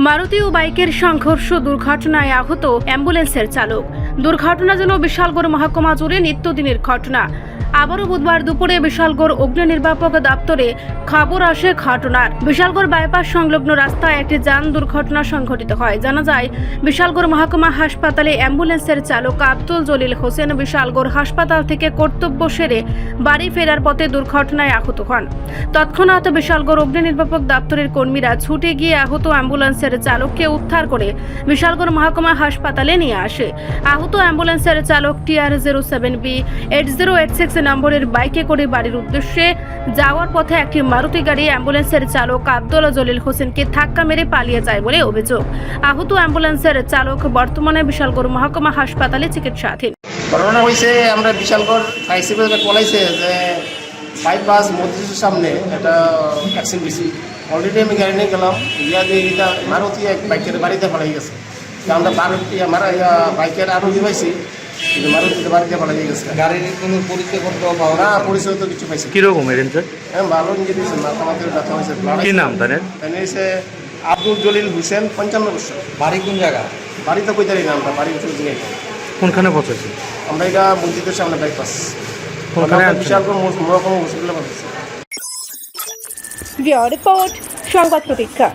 মারুতি ও বাইকের সংঘর্ষ দুর্ঘটনায় আহত অ্যাম্বুলেন্সের চালক। দুর্ঘটনা যেন বিশালগড় মহকুমা জুড়ে নিত্যদিনের ঘটনা। আবারও বুধবার দুপুরে বিশালগড় অগ্নি নির্বাপক দপ্তরে খবর আসে ঘটনার। বিশালগড় বাইপাস সংলগ্ন রাস্তায় একটি যান দুর্ঘটনা সংঘটিত হয়। জানা যায়, বিশালগড় মহকুমা হাসপাতালে অ্যাম্বুলেন্সের চালক আব্দুল জলিল হোসেন বিশালগড় হাসপাতাল থেকে কর্তব্য সেরে বাড়ি ফেরার পথে দুর্ঘটনায় আহত হন। তৎক্ষণাৎ বিশালগড় অগ্নি নির্বাপক দপ্তরের কর্মীরা ছুটে গিয়ে আহত অ্যাম্বুলেন্সের চালককে উদ্ধার করে বিশালগড় মহকুমা হাসপাতালে নিয়ে আসে। আহত অ্যাম্বুলেন্সের চালক TR07B8086 নম্বরের বাইকে করে বাড়ির উদ্দেশ্যে যাওয়ার পথে একটি মারুতি গাড়ি অ্যাম্বুলেন্সের চালক আব্দুল জলিল হোসেনকে ধাক্কা মেরে পালিয়ে যায় বলে অভিযোগ। আহত অ্যাম্বুলেন্সের চালক বর্তমানে বিশালগড় মহকুমা হাসপাতালে চিকিৎসাধীন। ঘটনা হয়েছে, আমরা বিশালগড় আইসিপি বলাইছে যে বাইপাস মসজিদের সামনে একটা অ্যাক্সিডেন্ট হয়েছে। অলরেডি আমি গাড়ি নিয়ে গেলাম, গিয়া দিয়ে এটা মারুতি এক বাইকের বাড়িতে ফেলাই গেছে। আমরা বারোটি আমার বাইকের আরোহী পাইছি, কিন্তু মারুতিতে বাড়িতে ফেলাই গেছে। গাড়ির কোনো পরিচয়পত্র পাওয়া না, পরিচয় তো কিছু পাইছি। কিরকম এলেন স্যার? হ্যাঁ, ভালো নিয়ে দিয়েছে, মাথা মাথায় ব্যথা হয়েছে। কি নাম তার? তাই হয়েছে আব্দুল জলিল হোসেন, 55 বছর। বাড়ি কোন জায়গা? বাড়ি তো কইতারি না, আমরা বাড়ি উঠে দিয়ে কোনখানে পৌঁছেছে? আমরা এটা মসজিদের সামনে বাইপাস কোনখানে বিশালগড় মহকুমা হসপিটালে পাঠাচ্ছি। রিপোর্ট সংবাদ প্রতীক্ষা।